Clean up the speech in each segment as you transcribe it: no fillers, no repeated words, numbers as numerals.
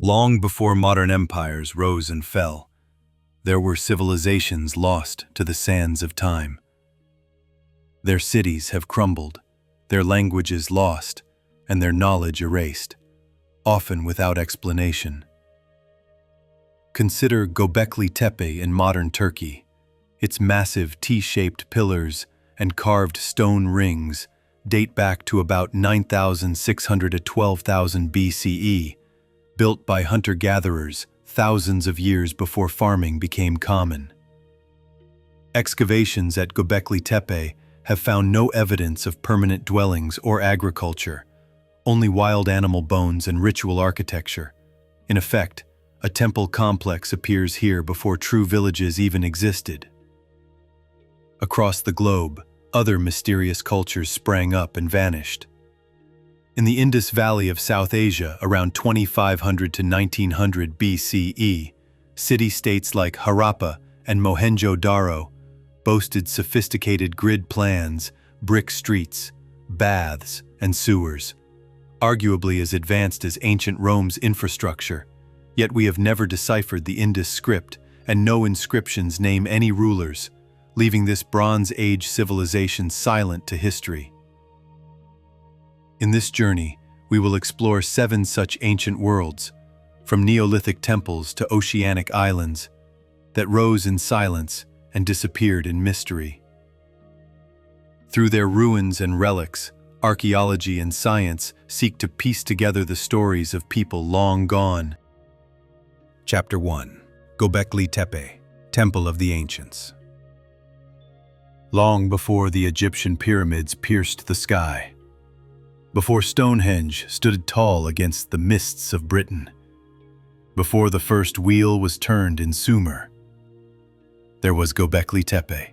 Long before modern empires rose and fell, there were civilizations lost to the sands of time. Their cities have crumbled, their languages lost, and their knowledge erased, often without explanation. Consider Göbekli Tepe in modern Turkey. Its massive T-shaped pillars and carved stone rings date back to about 9,600 to 12,000 BCE, built by hunter-gatherers thousands of years before farming became common. Excavations at Göbekli Tepe have found no evidence of permanent dwellings or agriculture, only wild animal bones and ritual architecture. In effect, a temple complex appears here before true villages even existed. Across the globe, other mysterious cultures sprang up and vanished. In the Indus Valley of South Asia, around 2500 to 1900 BCE, city-states like Harappa and Mohenjo-Daro boasted sophisticated grid plans, brick streets, baths, and sewers, arguably as advanced as ancient Rome's infrastructure. Yet we have never deciphered the Indus script, and no inscriptions name any rulers, leaving this Bronze Age civilization silent to history. In this journey, we will explore 7 such ancient worlds, from Neolithic temples to oceanic islands, that rose in silence and disappeared in mystery. Through their ruins and relics, archaeology and science seek to piece together the stories of people long gone. Chapter 1. Göbekli Tepe, Temple of the Ancients. Long before the Egyptian pyramids pierced the sky, before Stonehenge stood tall against the mists of Britain, before the first wheel was turned in Sumer, there was Göbekli Tepe.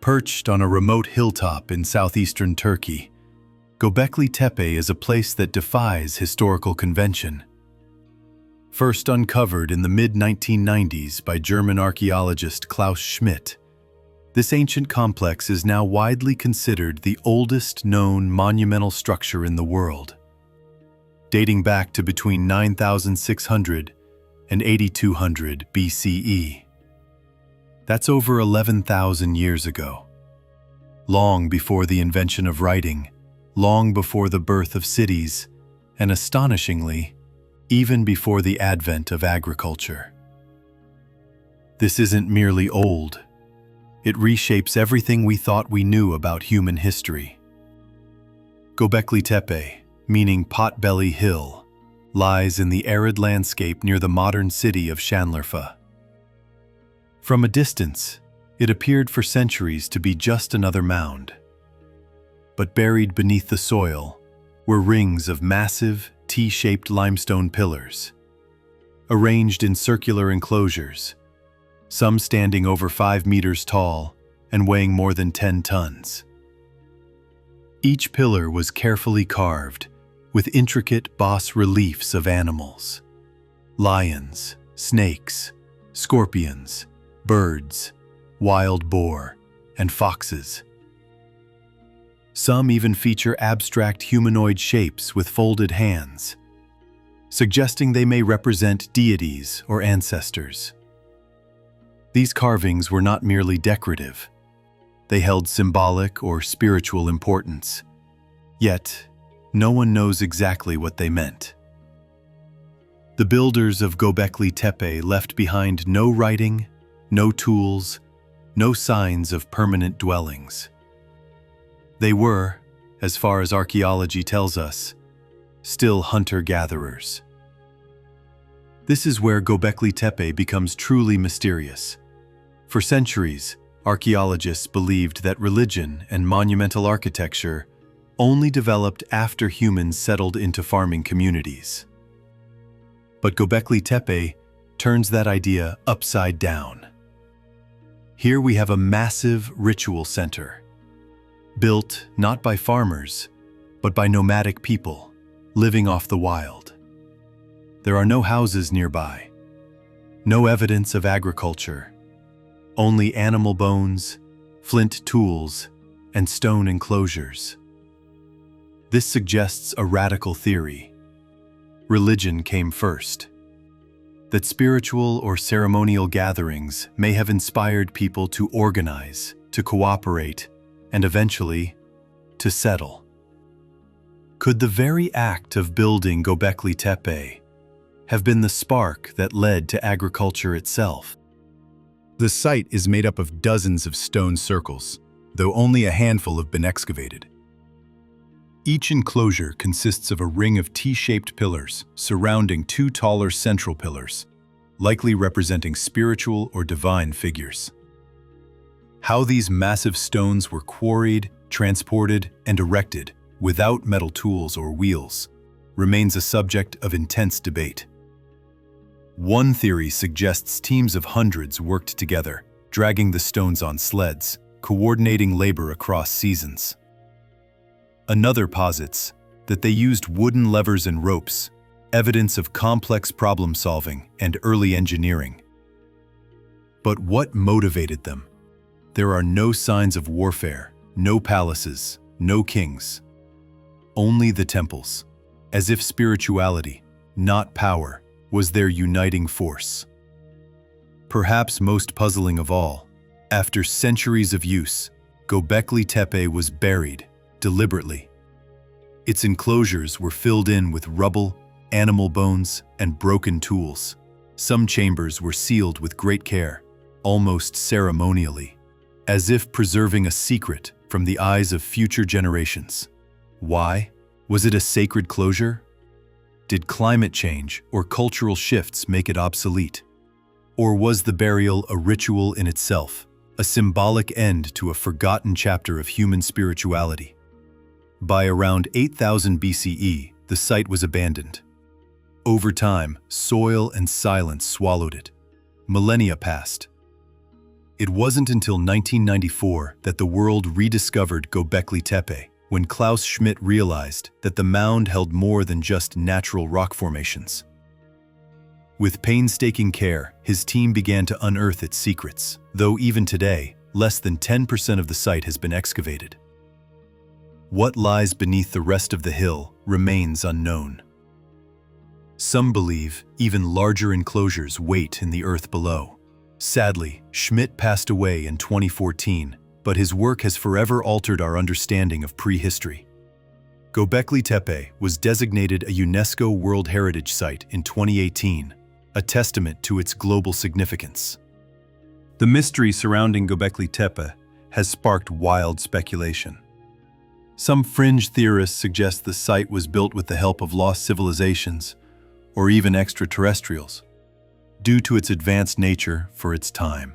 Perched on a remote hilltop in southeastern Turkey, Göbekli Tepe is a place that defies historical convention. First uncovered in the mid-1990s by German archaeologist Klaus Schmidt, this ancient complex is now widely considered the oldest known monumental structure in the world, dating back to between 9,600 and 8,200 BCE. That's over 11,000 years ago. Long before the invention of writing, long before the birth of cities, and astonishingly, even before the advent of agriculture. This isn't merely old. It reshapes everything we thought we knew about human history. Göbekli Tepe, meaning Potbelly Hill, lies in the arid landscape near the modern city of Şanlıurfa. From a distance, it appeared for centuries to be just another mound. But buried beneath the soil were rings of massive, T-shaped limestone pillars, arranged in circular enclosures, some standing over 5 meters tall and weighing more than 10 tons. Each pillar was carefully carved with intricate bas-reliefs of animals: lions, snakes, scorpions, birds, wild boar, and foxes. Some even feature abstract humanoid shapes with folded hands, suggesting they may represent deities or ancestors. These carvings were not merely decorative. They held symbolic or spiritual importance. Yet, no one knows exactly what they meant. The builders of Göbekli Tepe left behind no writing, no tools, no signs of permanent dwellings. They were, as far as archaeology tells us, still hunter-gatherers. This is where Göbekli Tepe becomes truly mysterious. For centuries, archaeologists believed that religion and monumental architecture only developed after humans settled into farming communities. But Göbekli Tepe turns that idea upside down. Here we have a massive ritual center, built not by farmers, but by nomadic people living off the wild. There are no houses nearby, no evidence of agriculture, only animal bones, flint tools, and stone enclosures. This suggests a radical theory. religion came first. That spiritual or ceremonial gatherings may have inspired people to organize, to cooperate, and eventually, to settle. Could the very act of building Göbekli Tepe have been the spark that led to agriculture itself? The site is made up of dozens of stone circles, though only a handful have been excavated. Each enclosure consists of a ring of T-shaped pillars surrounding two taller central pillars, likely representing spiritual or divine figures. How these massive stones were quarried, transported, and erected without metal tools or wheels remains a subject of intense debate. One theory suggests teams of hundreds worked together, dragging the stones on sleds, coordinating labor across seasons. Another posits that they used wooden levers and ropes, evidence of complex problem-solving and early engineering. But what motivated them? There are no signs of warfare, no palaces, no kings. Only the temples, as if spirituality, not power, was their uniting force. Perhaps most puzzling of all, after centuries of use, Göbekli Tepe was buried, deliberately. Its enclosures were filled in with rubble, animal bones, and broken tools. Some chambers were sealed with great care, almost ceremonially, as if preserving a secret from the eyes of future generations. Why? Was it a sacred closure? Did climate change or cultural shifts make it obsolete? Or was the burial a ritual in itself, a symbolic end to a forgotten chapter of human spirituality? By around 8000 BCE, the site was abandoned. Over time, soil and silence swallowed it. Millennia passed. It wasn't until 1994 that the world rediscovered Göbekli Tepe, when Klaus Schmidt realized that the mound held more than just natural rock formations. With painstaking care, his team began to unearth its secrets, though even today, less than 10% of the site has been excavated. What lies beneath the rest of the hill remains unknown. Some believe even larger enclosures wait in the earth below. Sadly, Schmidt passed away in 2014, but his work has forever altered our understanding of prehistory. Göbekli Tepe was designated a UNESCO World Heritage Site in 2018, a testament to its global significance. The mystery surrounding Göbekli Tepe has sparked wild speculation. Some fringe theorists suggest the site was built with the help of lost civilizations, or even extraterrestrials, due to its advanced nature for its time.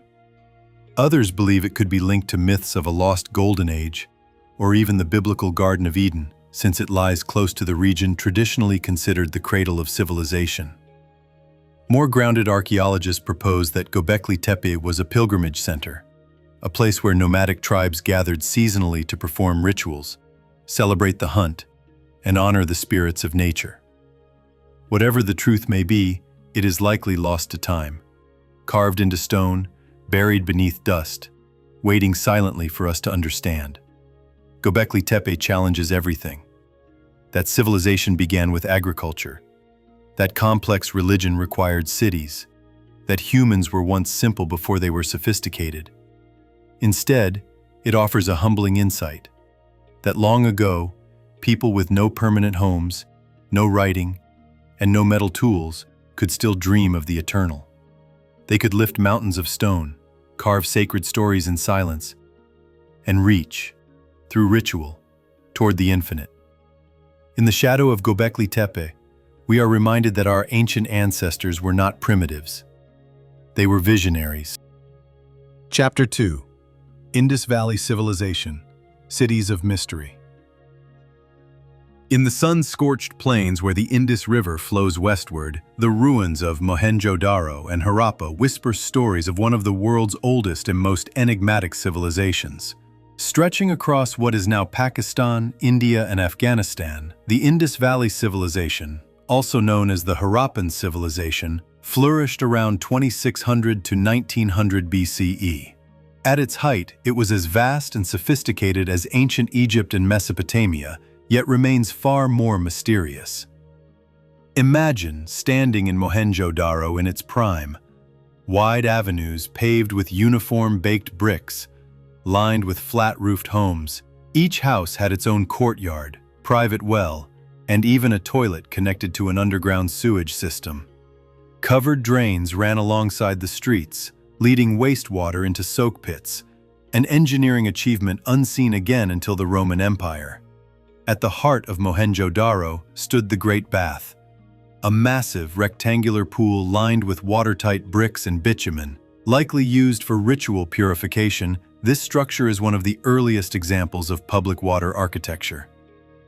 Others believe it could be linked to myths of a lost golden age, or even the biblical Garden of Eden, since it lies close to the region traditionally considered the cradle of civilization. More grounded archaeologists propose that Göbekli Tepe was a pilgrimage center, a place where nomadic tribes gathered seasonally to perform rituals, celebrate the hunt, and honor the spirits of nature. Whatever the truth may be, it is likely lost to time, carved into stone, buried beneath dust, waiting silently for us to understand. Göbekli Tepe challenges everything. That civilization began with agriculture, that complex religion required cities, that humans were once simple before they were sophisticated. Instead, it offers a humbling insight that long ago, people with no permanent homes, no writing, and no metal tools could still dream of the eternal. They could lift mountains of stone, carve sacred stories in silence, and reach, through ritual, toward the infinite. In the shadow of Göbekli Tepe, we are reminded that our ancient ancestors were not primitives. They were visionaries. Chapter 2: Indus Valley Civilization, Cities of Mystery. In the sun-scorched plains where the Indus River flows westward, the ruins of Mohenjo-Daro and Harappa whisper stories of one of the world's oldest and most enigmatic civilizations. Stretching across what is now Pakistan, India, and Afghanistan, the Indus Valley Civilization, also known as the Harappan Civilization, flourished around 2600 to 1900 BCE. At its height, it was as vast and sophisticated as ancient Egypt and Mesopotamia, yet remains far more mysterious. Imagine standing in Mohenjo-Daro in its prime, wide avenues paved with uniform baked bricks, lined with flat-roofed homes. Each house had its own courtyard, private well, and even a toilet connected to an underground sewage system. Covered drains ran alongside the streets, leading wastewater into soak pits, an engineering achievement unseen again until the Roman Empire. At the heart of Mohenjo-Daro stood the Great Bath, a massive rectangular pool lined with watertight bricks and bitumen. Likely used for ritual purification, this structure is one of the earliest examples of public water architecture.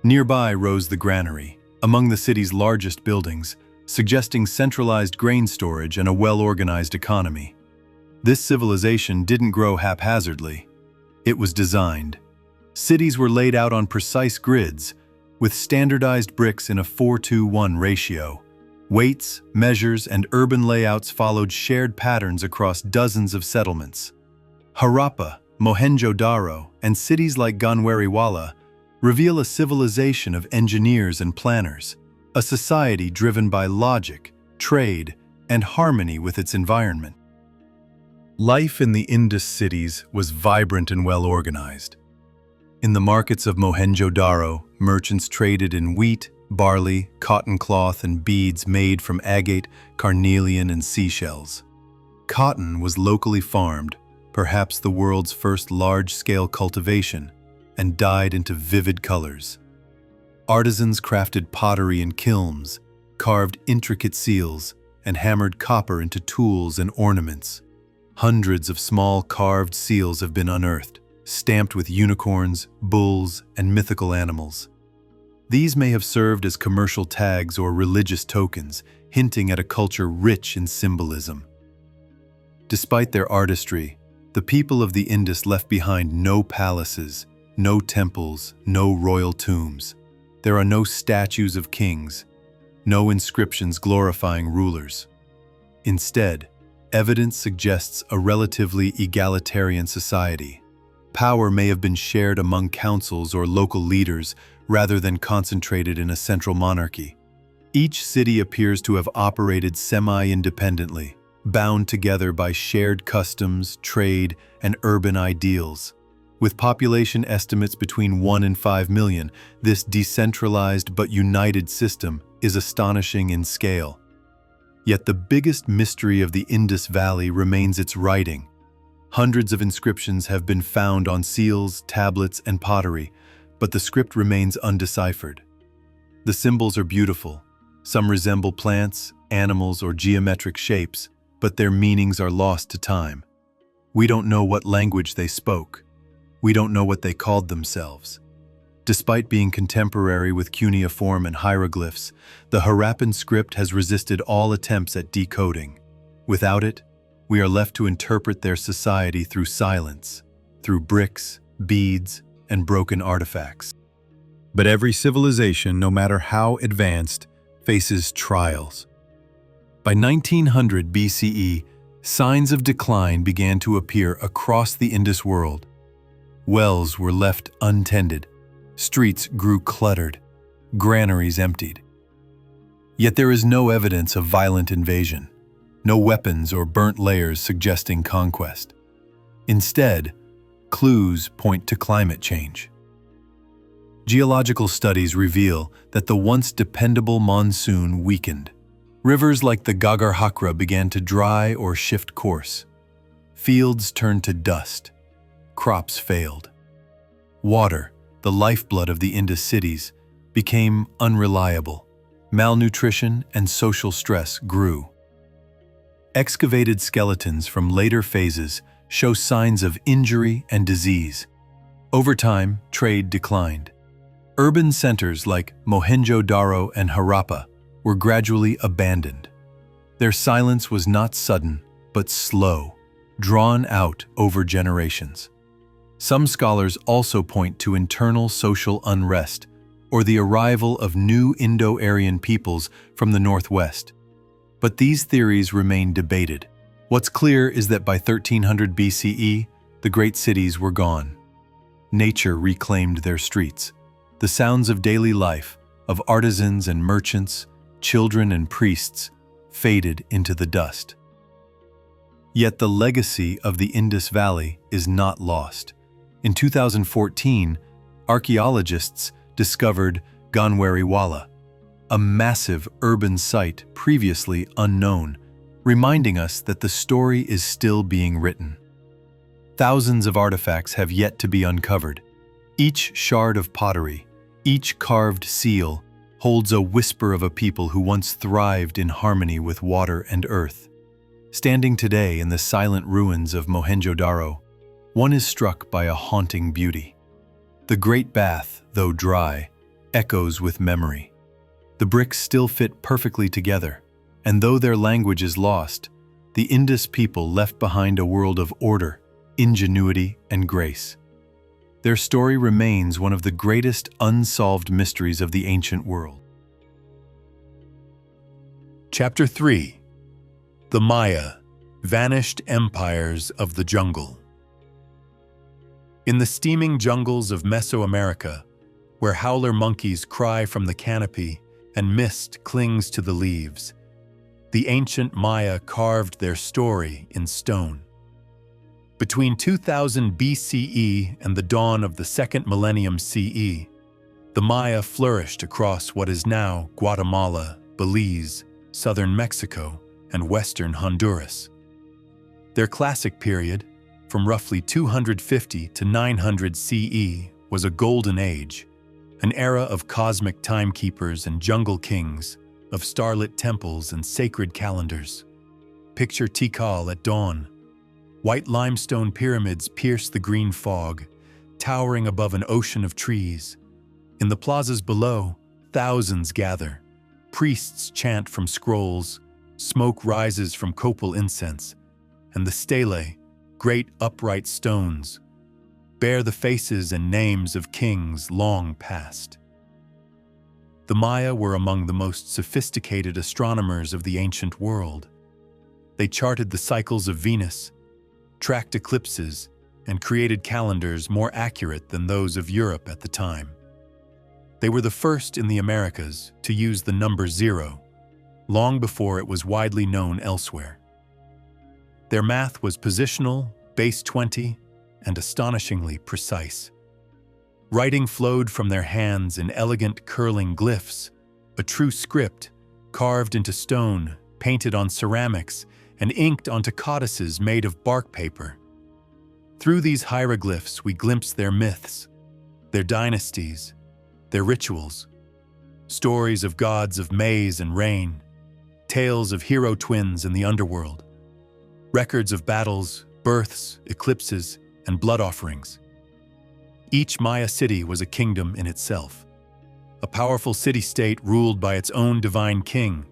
Nearby rose the granary, among the city's largest buildings, suggesting centralized grain storage and a well-organized economy. This civilization didn't grow haphazardly. It was designed. Cities were laid out on precise grids, with standardized bricks in a 4:1 ratio. Weights, measures, and urban layouts followed shared patterns across dozens of settlements. Harappa, Mohenjo-Daro, and cities like Ganweriwala reveal a civilization of engineers and planners, a society driven by logic, trade, and harmony with its environment. Life in the Indus cities was vibrant and well-organized. In the markets of Mohenjo-Daro, merchants traded in wheat, barley, cotton cloth, and beads made from agate, carnelian, and seashells. Cotton was locally farmed, perhaps the world's first large-scale cultivation, and dyed into vivid colors. Artisans crafted pottery in kilns, carved intricate seals, and hammered copper into tools and ornaments. Hundreds of small carved seals have been unearthed, stamped with unicorns, bulls, and mythical animals. These may have served as commercial tags or religious tokens, hinting at a culture rich in symbolism. Despite their artistry, the people of the Indus left behind no palaces, no temples, no royal tombs. There are no statues of kings, no inscriptions glorifying rulers. Instead, evidence suggests a relatively egalitarian society. Power may have been shared among councils or local leaders rather than concentrated in a central monarchy. Each city appears to have operated semi-independently, bound together by shared customs, trade, and urban ideals. With population estimates between 1 and 5 million, this decentralized but united system is astonishing in scale. Yet the biggest mystery of the Indus Valley remains its writing. Hundreds of inscriptions have been found on seals, tablets, and pottery, but the script remains undeciphered. The symbols are beautiful. Some resemble plants, animals, or geometric shapes, but their meanings are lost to time. We don't know what language they spoke. We don't know what they called themselves. Despite being contemporary with cuneiform and hieroglyphs, the Harappan script has resisted all attempts at decoding. Without it, we are left to interpret their society through silence, through bricks, beads, and broken artifacts. But every civilization, no matter how advanced, faces trials. By 1900 BCE, signs of decline began to appear across the Indus world. Wells were left untended, streets grew cluttered, granaries emptied. Yet there is no evidence of violent invasion, no weapons or burnt layers suggesting conquest. Instead, clues point to climate change. Geological studies reveal that the once dependable monsoon weakened. Rivers like the Ghaggar Hakra began to dry or shift course. Fields turned to dust. Crops failed. Water, the lifeblood of the Indus cities, became unreliable. Malnutrition and social stress grew. Excavated skeletons from later phases show signs of injury and disease. Over time, trade declined. Urban centers like Mohenjo-Daro and Harappa were gradually abandoned. Their silence was not sudden, but slow, drawn out over generations. Some scholars also point to internal social unrest or the arrival of new Indo-Aryan peoples from the northwest. But these theories remain debated. What's clear is that by 1300 BCE, the great cities were gone. Nature reclaimed their streets. The sounds of daily life, of artisans and merchants, children and priests faded into the dust. Yet the legacy of the Indus Valley is not lost. In 2014, archaeologists discovered Ganweriwala, a massive urban site previously unknown, reminding us that the story is still being written. Thousands of artifacts have yet to be uncovered. Each shard of pottery, each carved seal, holds a whisper of a people who once thrived in harmony with water and earth. Standing today in the silent ruins of Mohenjo-Daro, one is struck by a haunting beauty. The Great Bath, though dry, echoes with memory. The bricks still fit perfectly together, and though their language is lost, the Indus people left behind a world of order, ingenuity, and grace. Their story remains one of the greatest unsolved mysteries of the ancient world. Chapter 3: The Maya, Vanished Empires of the Jungle. In the steaming jungles of Mesoamerica, where howler monkeys cry from the canopy and mist clings to the leaves, the ancient Maya carved their story in stone. Between 2000 BCE and the dawn of the second millennium CE, the Maya flourished across what is now Guatemala, Belize, southern Mexico, and western Honduras. Their classic period, from roughly 250 to 900 CE, was a golden age, an era of cosmic timekeepers and jungle kings, of starlit temples and sacred calendars. Picture Tikal at dawn. White limestone pyramids pierce the green fog, towering above an ocean of trees. In the plazas below, thousands gather. Priests chant from scrolls, smoke rises from copal incense, and the stelae, great upright stones, bear the faces and names of kings long past. The Maya were among the most sophisticated astronomers of the ancient world. They charted the cycles of Venus, tracked eclipses, and created calendars more accurate than those of Europe at the time. They were the first in the Americas to use the number 0, long before it was widely known elsewhere. Their math was positional, base 20, and astonishingly precise. Writing flowed from their hands in elegant curling glyphs, a true script, carved into stone, painted on ceramics, and inked onto codices made of bark paper. Through these hieroglyphs we glimpse their myths, their dynasties, their rituals, stories of gods of maize and rain, tales of hero twins in the underworld, records of battles, births, eclipses, and blood offerings. Each Maya city was a kingdom in itself, a powerful city-state ruled by its own divine king,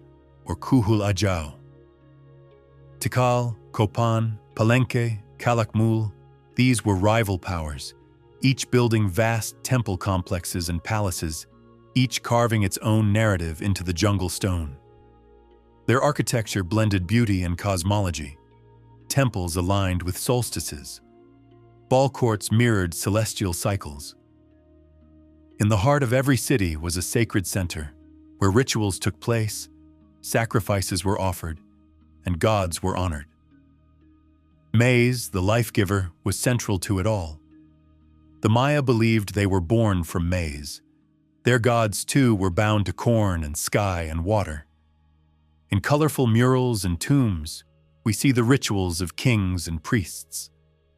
or Kuhul Ajau. Tikal, Copan, Palenque, Calakmul, these were rival powers, each building vast temple complexes and palaces, each carving its own narrative into the jungle stone. Their architecture blended beauty and cosmology. Temples aligned with solstices. Ball courts mirrored celestial cycles. In the heart of every city was a sacred center, where rituals took place, sacrifices were offered, and gods were honored. Maize, the life-giver, was central to it all. The Maya believed they were born from maize. Their gods, too, were bound to corn and sky and water. In colorful murals and tombs, we see the rituals of kings and priests.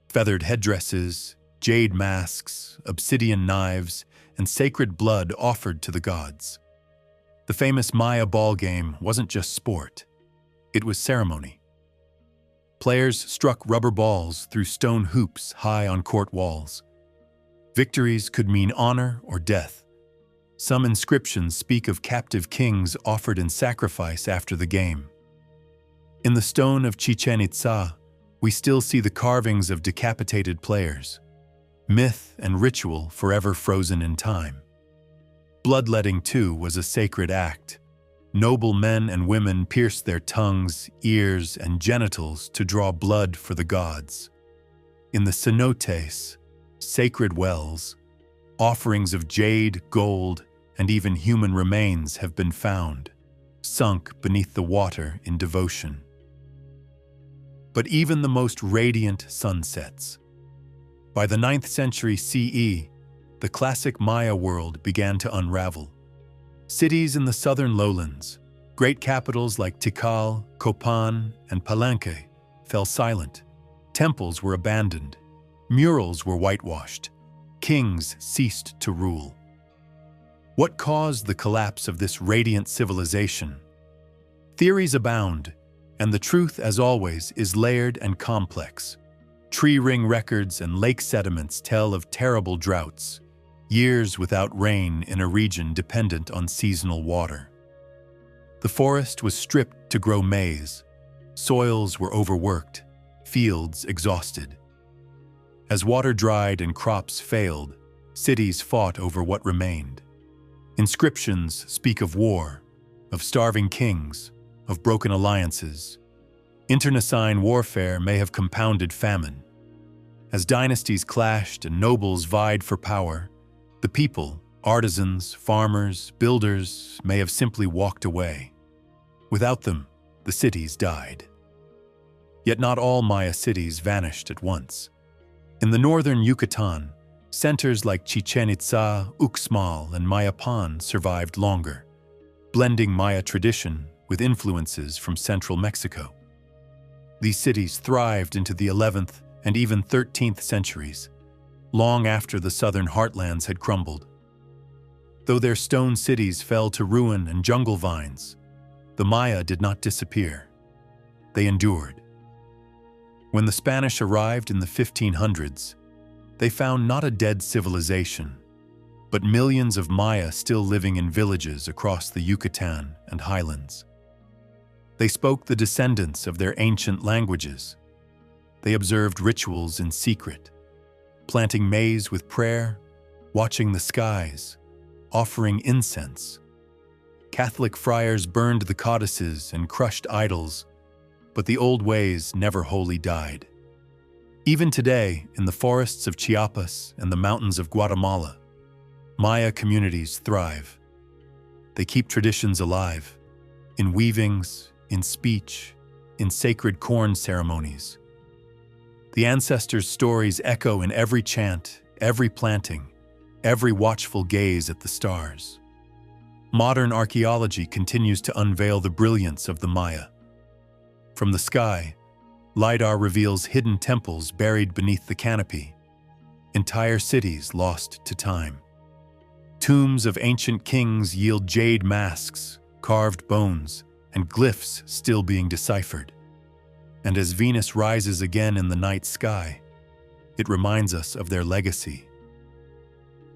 Feathered headdresses, jade masks, obsidian knives, and sacred blood offered to the gods. The famous Maya ball game wasn't just sport. It was ceremony. Players struck rubber balls through stone hoops high on court walls. Victories could mean honor or death. Some inscriptions speak of captive kings offered in sacrifice after the game. In the stone of Chichen Itza, we still see the carvings of decapitated players. Myth and ritual forever frozen in time. Bloodletting, too, was a sacred act. Noble men and women pierced their tongues, ears, and genitals to draw blood for the gods. In the cenotes, sacred wells, offerings of jade, gold, and even human remains have been found. sunk beneath the water in devotion. But even the most radiant sunsets. By the 9th century CE, the classic Maya world began to unravel. Cities in the southern lowlands, great capitals like Tikal, Copan, and Palenque, fell silent. Temples were abandoned. Murals were whitewashed. Kings ceased to rule. What caused the collapse of this radiant civilization? Theories abound, and the truth, as always, is layered and complex. Tree ring records and lake sediments tell of terrible droughts, years without rain in a region dependent on seasonal water. The forest was stripped to grow maize. Soils were overworked, fields exhausted. As water dried and crops failed, cities fought over what remained. Inscriptions speak of war, of starving kings, of broken alliances. Internecine warfare may have compounded famine. As dynasties clashed and nobles vied for power, the people, artisans, farmers, builders, may have simply walked away. Without them, the cities died. Yet not all Maya cities vanished at once. In the northern Yucatan, centers like Chichen Itza, Uxmal, and Mayapan survived longer, blending Maya tradition with influences from central Mexico. These cities thrived into the 11th and even 13th centuries, long after the southern heartlands had crumbled. Though their stone cities fell to ruin and jungle vines, the Maya did not disappear. They endured. When the Spanish arrived in the 1500s, they found not a dead civilization, but millions of Maya still living in villages across the Yucatan and highlands. They spoke the descendants of their ancient languages. They observed rituals in secret, planting maize with prayer, watching the skies, offering incense. Catholic friars burned the codices and crushed idols, but the old ways never wholly died. Even today, in the forests of Chiapas and the mountains of Guatemala, Maya communities thrive. They keep traditions alive, in weavings, in speech, in sacred corn ceremonies. The ancestors' stories echo in every chant, every planting, every watchful gaze at the stars. Modern archaeology continues to unveil the brilliance of the Maya. From the sky, LiDAR reveals hidden temples buried beneath the canopy, entire cities lost to time. Tombs of ancient kings yield jade masks, carved bones, and glyphs still being deciphered. And as Venus rises again in the night sky, it reminds us of their legacy.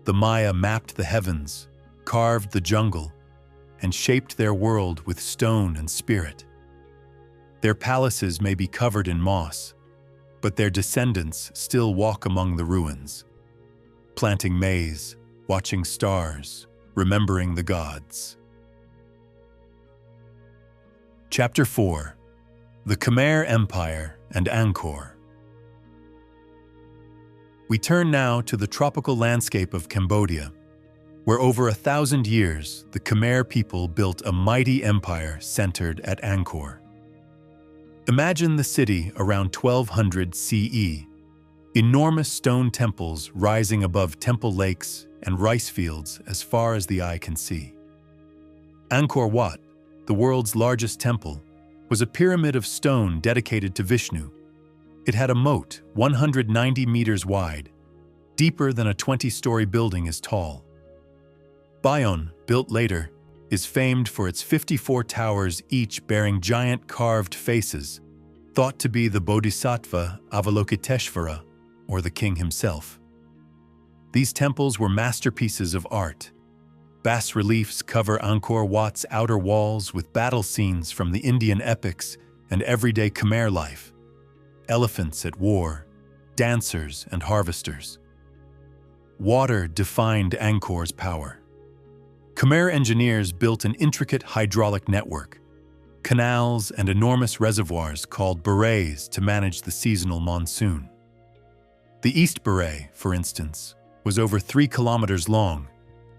The Maya mapped the heavens, carved the jungle, and shaped their world with stone and spirit. Their palaces may be covered in moss, but their descendants still walk among the ruins, planting maize, watching stars, remembering the gods. Chapter 4: The Khmer Empire and Angkor. We turn now to the tropical landscape of Cambodia, where over 1,000 years the Khmer people built a mighty empire centered at Angkor. Imagine the city around 1200 CE, enormous stone temples rising above temple lakes and rice fields as far as the eye can see. Angkor Wat, the world's largest temple, was a pyramid of stone dedicated to Vishnu. It had a moat 190 meters wide, deeper than a 20-story building is tall. Bayon, built later, is famed for its 54 towers, each bearing giant carved faces, thought to be the Bodhisattva Avalokiteshvara, or the king himself. These temples were masterpieces of art. Bas-reliefs cover Angkor Wat's outer walls with battle scenes from the Indian epics and everyday Khmer life. Elephants at war, dancers and harvesters. Water defined Angkor's power. Khmer engineers built an intricate hydraulic network, canals and enormous reservoirs called barays to manage the seasonal monsoon. The East Baray, for instance, was over 3 kilometers long,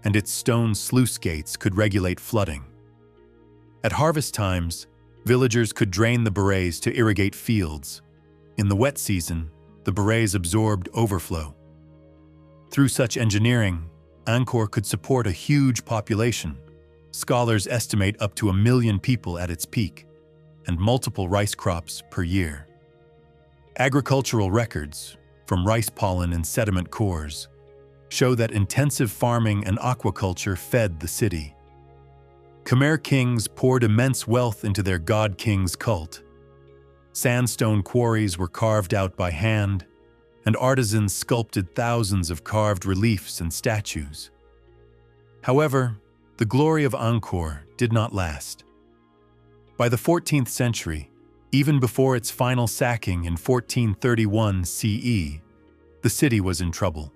and its stone sluice gates could regulate flooding. At harvest times, villagers could drain the barays to irrigate fields. In the wet season, the barays absorbed overflow. Through such engineering, Angkor could support a huge population. Scholars estimate up to 1 million people at its peak, and multiple rice crops per year. Agricultural records, from rice pollen and sediment cores, show that intensive farming and aquaculture fed the city. Khmer kings poured immense wealth into their god king's cult. Sandstone quarries were carved out by hand, and artisans sculpted thousands of carved reliefs and statues. However, the glory of Angkor did not last. By the 14th century, even before its final sacking in 1431 CE, the city was in trouble.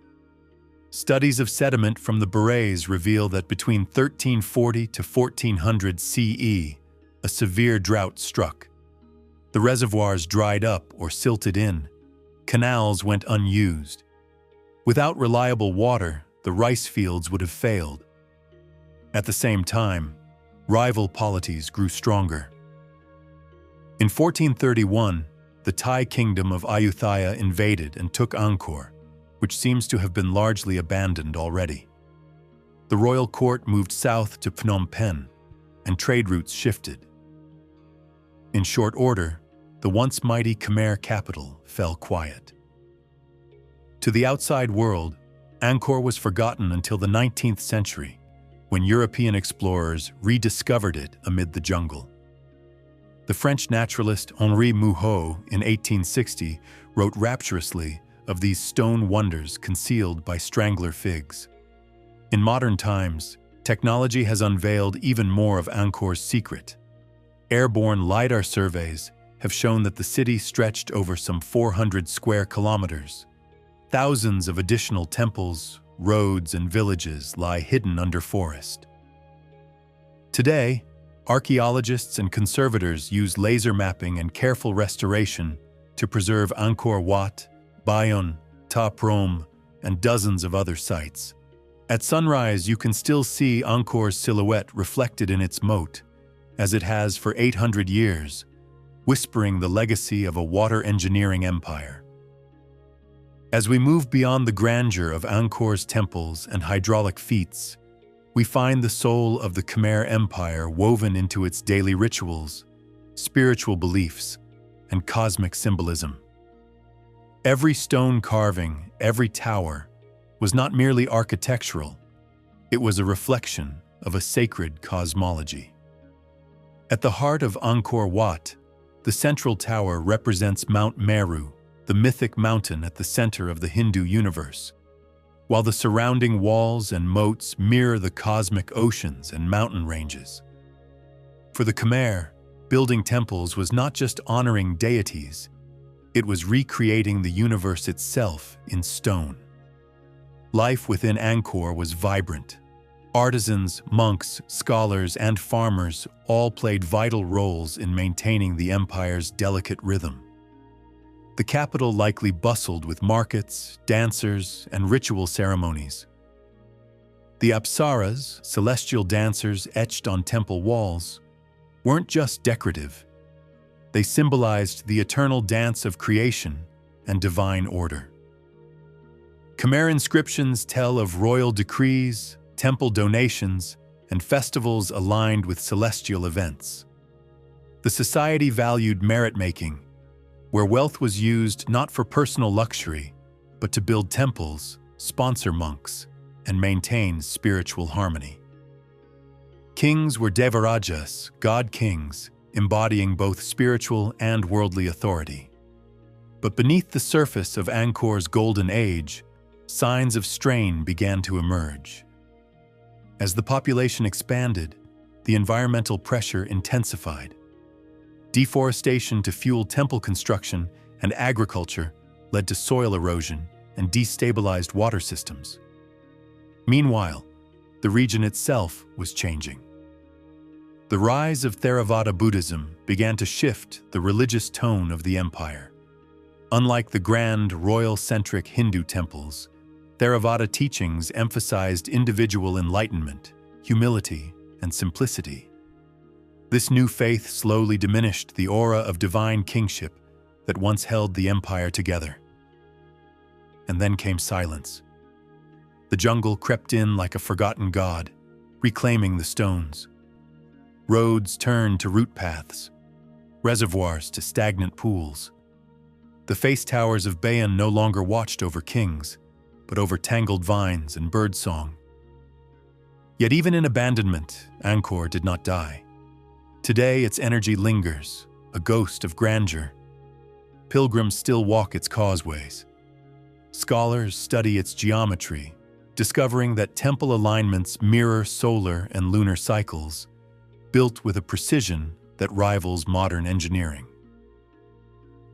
Studies of sediment from the barays reveal that between 1340 to 1400 CE, a severe drought struck. The reservoirs dried up or silted in. Canals went unused. Without reliable water, the rice fields would have failed. At the same time, rival polities grew stronger. In 1431, the Thai kingdom of Ayutthaya invaded and took Angkor, which seems to have been largely abandoned already. The royal court moved south to Phnom Penh, and trade routes shifted. In short order, the once mighty Khmer capital fell quiet. To the outside world, Angkor was forgotten until the 19th century, when European explorers rediscovered it amid the jungle. The French naturalist Henri Mouhot in 1860 wrote rapturously of these stone wonders concealed by strangler figs. In modern times, technology has unveiled even more of Angkor's secret. Airborne LiDAR surveys have shown that the city stretched over some 400 square kilometers. Thousands of additional temples, roads, and villages lie hidden under forest. Today, archaeologists and conservators use laser mapping and careful restoration to preserve Angkor Wat, Bayon, Ta Prohm, and dozens of other sites. At sunrise, you can still see Angkor's silhouette reflected in its moat, as it has for 800 years, whispering the legacy of a water engineering empire. As we move beyond the grandeur of Angkor's temples and hydraulic feats, we find the soul of the Khmer Empire woven into its daily rituals, spiritual beliefs, and cosmic symbolism. Every stone carving, every tower, was not merely architectural, it was a reflection of a sacred cosmology. At the heart of Angkor Wat, the central tower represents Mount Meru, the mythic mountain at the center of the Hindu universe, while the surrounding walls and moats mirror the cosmic oceans and mountain ranges. For the Khmer, building temples was not just honoring deities, it was recreating the universe itself in stone. Life within Angkor was vibrant. Artisans, monks, scholars, and farmers all played vital roles in maintaining the empire's delicate rhythm. The capital likely bustled with markets, dancers, and ritual ceremonies. The apsaras, celestial dancers etched on temple walls, weren't just decorative. They symbolized the eternal dance of creation and divine order. Khmer inscriptions tell of royal decrees, temple donations, and festivals aligned with celestial events. The society valued merit-making, where wealth was used not for personal luxury, but to build temples, sponsor monks, and maintain spiritual harmony. Kings were Devarajas, god kings, embodying both spiritual and worldly authority. But beneath the surface of Angkor's golden age, signs of strain began to emerge. As the population expanded, the environmental pressure intensified. Deforestation to fuel temple construction and agriculture led to soil erosion and destabilized water systems. Meanwhile, the region itself was changing. The rise of Theravada Buddhism began to shift the religious tone of the empire. Unlike the grand, royal-centric Hindu temples, Theravada teachings emphasized individual enlightenment, humility, and simplicity. This new faith slowly diminished the aura of divine kingship that once held the empire together. And then came silence. The jungle crept in like a forgotten god, reclaiming the stones. Roads turned to root paths, reservoirs to stagnant pools. The face towers of Bayan no longer watched over kings, but over tangled vines and birdsong. Yet even in abandonment, Angkor did not die. Today its energy lingers, a ghost of grandeur. Pilgrims still walk its causeways. Scholars study its geometry, discovering that temple alignments mirror solar and lunar cycles, built with a precision that rivals modern engineering.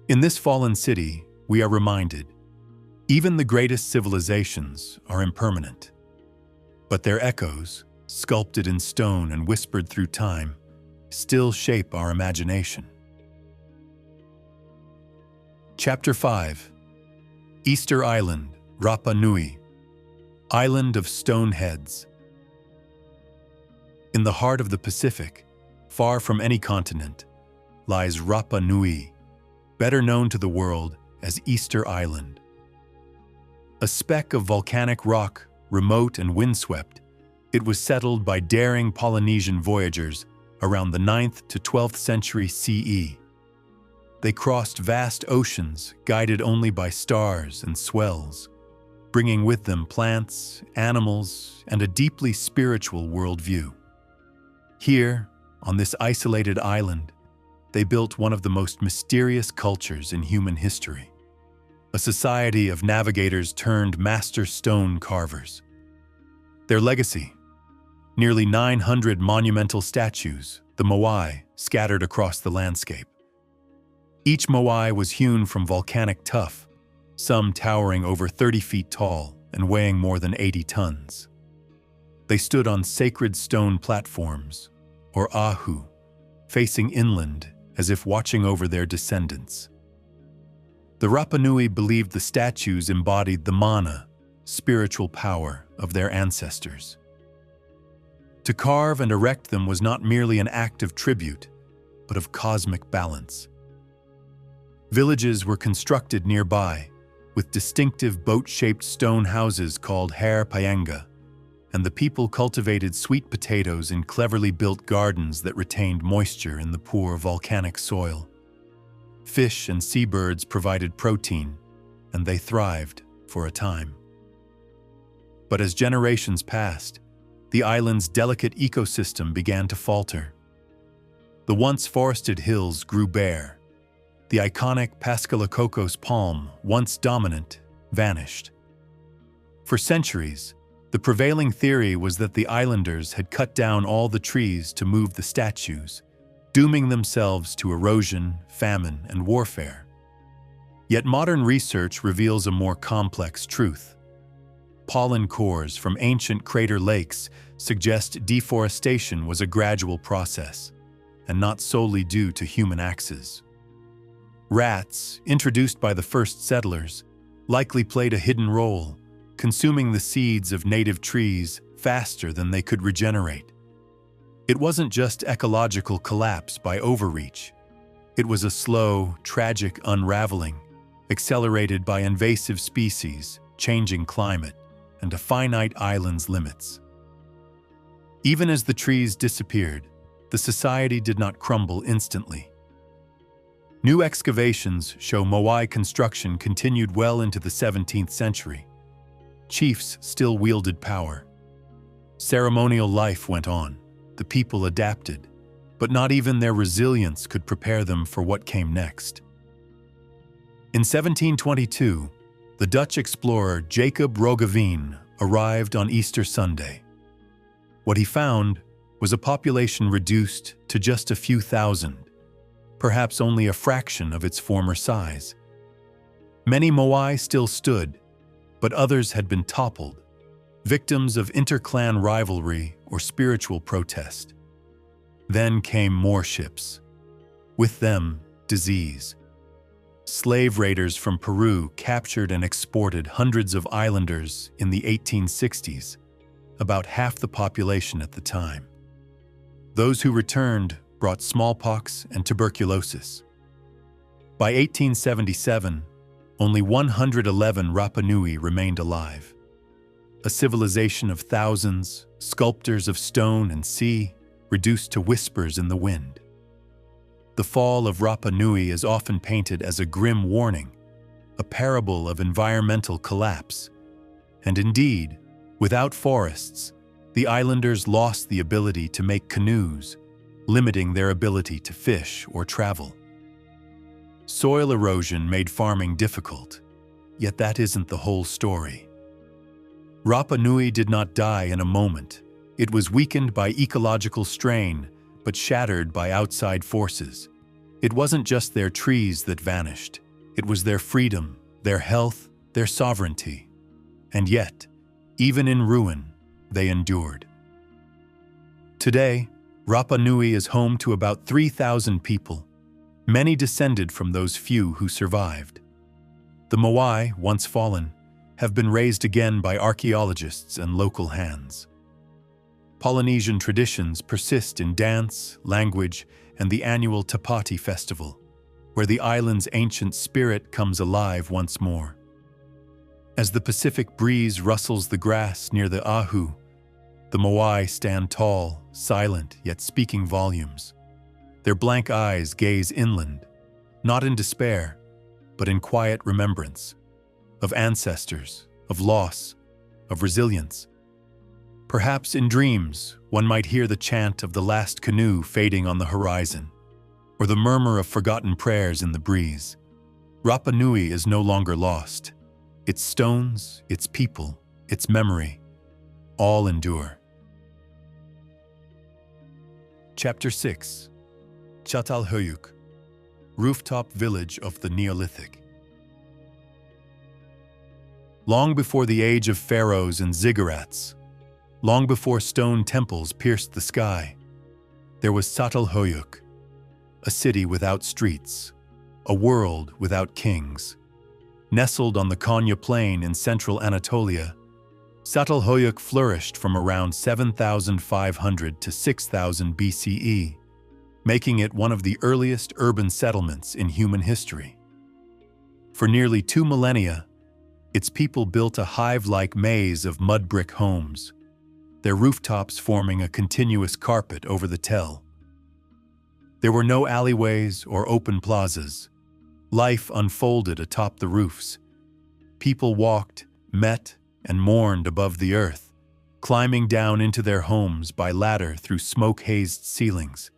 In this fallen city, we are reminded, even the greatest civilizations are impermanent. But their echoes, sculpted in stone and whispered through time, still shape our imagination. Chapter 5. Easter Island, Rapa Nui, Island of Stone Heads. In the heart of the Pacific, far from any continent, lies Rapa Nui, better known to the world as Easter Island. A speck of volcanic rock, remote and windswept, it was settled by daring Polynesian voyagers around the 9th to 12th century CE. They crossed vast oceans guided only by stars and swells, bringing with them plants, animals, and a deeply spiritual worldview. Here, on this isolated island, they built one of the most mysterious cultures in human history, a society of navigators turned master stone carvers. Their legacy: nearly 900 monumental statues, the moai, scattered across the landscape. Each moai was hewn from volcanic tuff, some towering over 30 feet tall and weighing more than 80 tons. They stood on sacred stone platforms, or ahu, facing inland as if watching over their descendants. The Rapa Nui believed the statues embodied the mana, spiritual power of their ancestors. To carve and erect them was not merely an act of tribute, but of cosmic balance. Villages were constructed nearby, with distinctive boat-shaped stone houses called Hair Payanga, and the people cultivated sweet potatoes in cleverly built gardens that retained moisture in the poor volcanic soil. Fish and seabirds provided protein, and they thrived for a time. But as generations passed, the island's delicate ecosystem began to falter. The once forested hills grew bare. The iconic Pascalacocos palm, once dominant, vanished. For centuries, the prevailing theory was that the islanders had cut down all the trees to move the statues, dooming themselves to erosion, famine, and warfare. Yet modern research reveals a more complex truth. Pollen cores from ancient crater lakes suggest deforestation was a gradual process, and not solely due to human axes. Rats, introduced by the first settlers, likely played a hidden role, consuming the seeds of native trees faster than they could regenerate. It wasn't just ecological collapse by overreach. It was a slow, tragic unraveling, accelerated by invasive species, changing climate, and a finite island's limits. Even as the trees disappeared, the society did not crumble instantly. New excavations show moai construction continued well into the 17th century. Chiefs still wielded power. Ceremonial life went on. The people adapted, but not even their resilience could prepare them for what came next. In 1722, the Dutch explorer Jacob Roggeveen arrived on Easter Sunday. What he found was a population reduced to just a few thousand, perhaps only a fraction of its former size. Many moai still stood, but others had been toppled, victims of inter-clan rivalry or spiritual protest. Then came more ships. With them, disease. Slave raiders from Peru captured and exported hundreds of islanders in the 1860s, about half the population at the time. Those who returned brought smallpox and tuberculosis. By 1877, only 111 Rapa Nui remained alive. A civilization of thousands, sculptors of stone and sea, reduced to whispers in the wind. The fall of Rapa Nui is often painted as a grim warning, a parable of environmental collapse. And indeed, without forests, the islanders lost the ability to make canoes, limiting their ability to fish or travel. Soil erosion made farming difficult, yet that isn't the whole story. Rapa Nui did not die in a moment. It was weakened by ecological strain, but shattered by outside forces. It wasn't just their trees that vanished. It was their freedom, their health, their sovereignty. And yet, even in ruin, they endured. Today, Rapa Nui is home to about 3,000 people. Many descended from those few who survived. The Moai, once fallen, have been raised again by archaeologists and local hands. Polynesian traditions persist in dance, language, and the annual Tapati festival, where the island's ancient spirit comes alive once more. As the Pacific breeze rustles the grass near the Ahu, the Moai stand tall, silent, yet speaking volumes. Their blank eyes gaze inland, not in despair, but in quiet remembrance of ancestors, of loss, of resilience. Perhaps in dreams, one might hear the chant of the last canoe fading on the horizon, or the murmur of forgotten prayers in the breeze. Rapa Nui is no longer lost. Its stones, its people, its memory, all endure. Chapter 6. Çatalhöyük, rooftop village of the Neolithic. Long before the age of pharaohs and ziggurats, long before stone temples pierced the sky, there was Çatalhöyük, a city without streets, a world without kings. Nestled on the Konya Plain in central Anatolia, Çatalhöyük flourished from around 7,500 to 6,000 BCE, making it one of the earliest urban settlements in human history. For nearly 2 millennia, its people built a hive-like maze of mud brick homes, their rooftops forming a continuous carpet over the tell. There were no alleyways or open plazas. Life unfolded atop the roofs. People walked, met, and mourned above the earth, climbing down into their homes by ladder through smoke-hazed ceilings.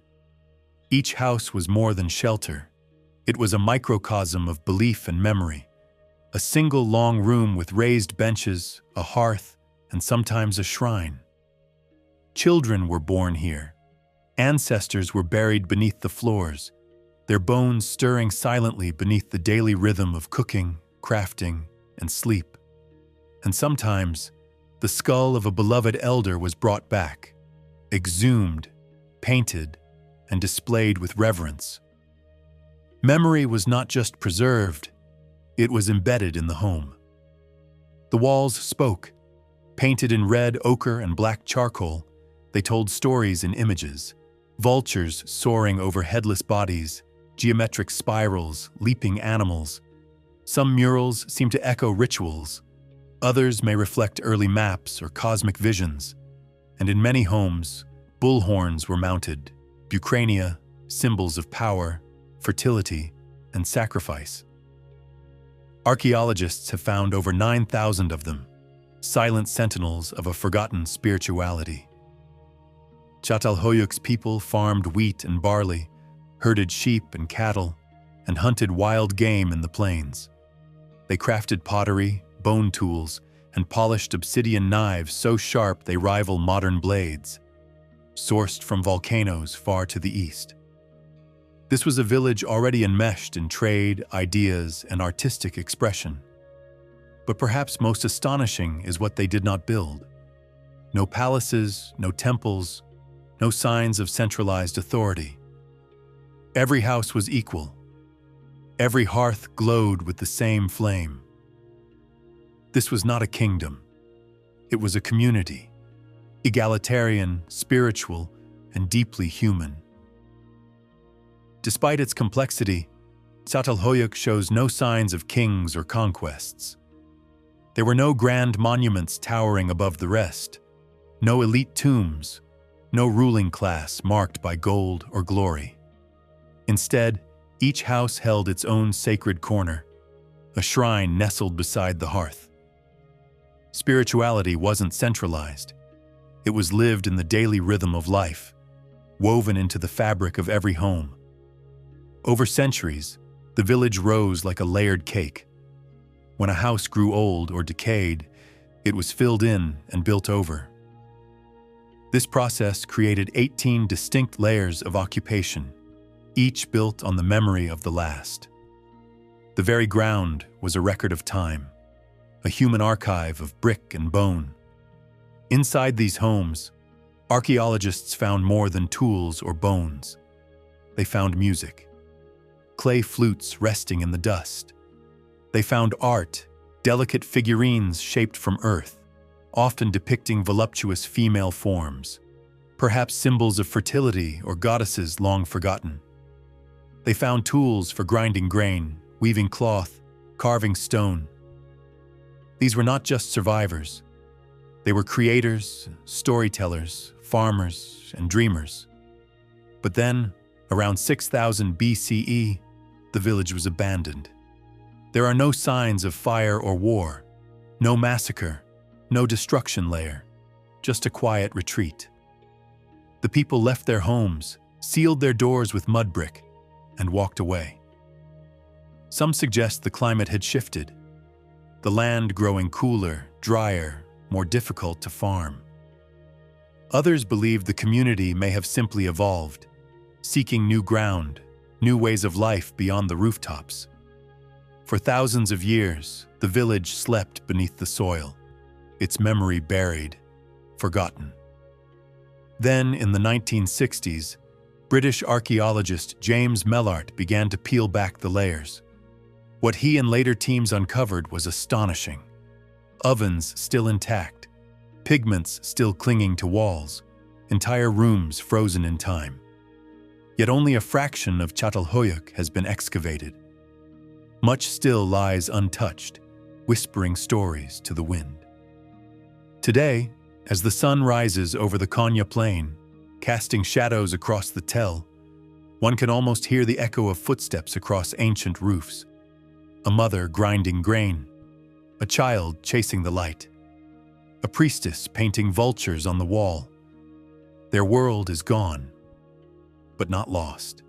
Each house was more than shelter. It was a microcosm of belief and memory, a single long room with raised benches, a hearth, and sometimes a shrine. Children were born here. Ancestors were buried beneath the floors, their bones stirring silently beneath the daily rhythm of cooking, crafting, and sleep. And sometimes, the skull of a beloved elder was brought back, exhumed, painted, and displayed with reverence. Memory was not just preserved, it was embedded in the home. The walls spoke. Painted in red, ochre, and black charcoal, they told stories in images. Vultures soaring over headless bodies, geometric spirals, leaping animals. Some murals seem to echo rituals. Others may reflect early maps or cosmic visions. And in many homes, bullhorns were mounted, bucrania, symbols of power, fertility, and sacrifice. Archaeologists have found over 9,000 of them, silent sentinels of a forgotten spirituality. Çatalhöyük's people farmed wheat and barley, herded sheep and cattle, and hunted wild game in the plains. They crafted pottery, bone tools, and polished obsidian knives so sharp they rival modern blades, sourced from volcanoes far to the east. This was a village already enmeshed in trade, ideas, and artistic expression. But perhaps most astonishing is what they did not build. No palaces, no temples, no signs of centralized authority. Every house was equal. Every hearth glowed with the same flame. This was not a kingdom. It was a community, egalitarian, spiritual, and deeply human. Despite its complexity, Çatalhöyük shows no signs of kings or conquests. There were no grand monuments towering above the rest, no elite tombs, no ruling class marked by gold or glory. Instead, each house held its own sacred corner, a shrine nestled beside the hearth. Spirituality wasn't centralized. It was lived in the daily rhythm of life, woven into the fabric of every home. Over centuries, the village rose like a layered cake. When a house grew old or decayed, it was filled in and built over. This process created 18 distinct layers of occupation, each built on the memory of the last. The very ground was a record of time, a human archive of brick and bone. Inside these homes, archaeologists found more than tools or bones. They found music, clay flutes resting in the dust. They found art, delicate figurines shaped from earth, often depicting voluptuous female forms, perhaps symbols of fertility or goddesses long forgotten. They found tools for grinding grain, weaving cloth, carving stone. These were not just survivors. They were creators, storytellers, farmers, and dreamers. But then, around 6000 BCE, the village was abandoned. There are no signs of fire or war, no massacre, no destruction layer, just a quiet retreat. The people left their homes, sealed their doors with mud brick, and walked away. Some suggest the climate had shifted, the land growing cooler, drier, more difficult to farm. Others believe the community may have simply evolved, seeking new ground, new ways of life beyond the rooftops. For thousands of years, the village slept beneath the soil, its memory buried, forgotten. Then, in the 1960s, British archaeologist James Mellart began to peel back the layers. What he and later teams uncovered was astonishing. Ovens still intact, pigments still clinging to walls, entire rooms frozen in time. Yet only a fraction of Çatalhöyük has been excavated. Much still lies untouched, whispering stories to the wind. Today, as the sun rises over the Konya Plain, casting shadows across the tell, one can almost hear the echo of footsteps across ancient roofs. A mother grinding grain, a child chasing the light, a priestess painting vultures on the wall. Their world is gone, but not lost.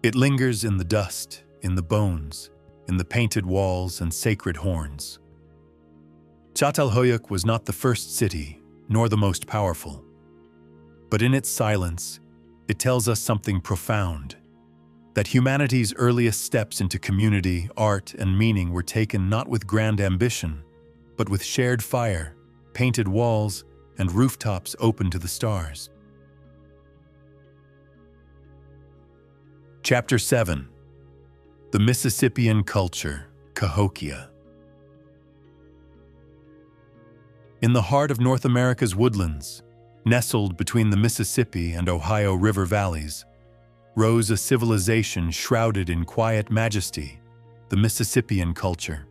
It lingers in the dust, in the bones, in the painted walls and sacred horns. Çatalhöyük was not the first city, nor the most powerful. But in its silence, it tells us something profound, that humanity's earliest steps into community, art, and meaning were taken not with grand ambition, but with shared fire, painted walls, and rooftops open to the stars. Chapter 7. The Mississippian Culture, Cahokia. In the heart of North America's woodlands, nestled between the Mississippi and Ohio River valleys, rose a civilization shrouded in quiet majesty, the Mississippian culture.